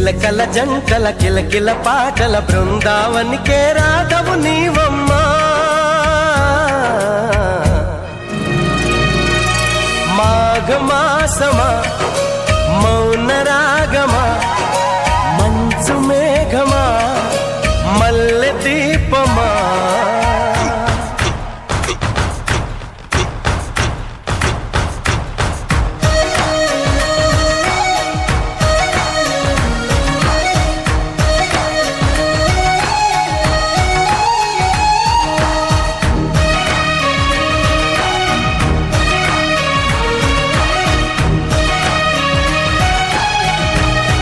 చిలకల జంటల కిలకిల పాటల బృందావనికే రాధవు నీవమ్మా. మాఘమాసమా మౌన రాగమా మంచు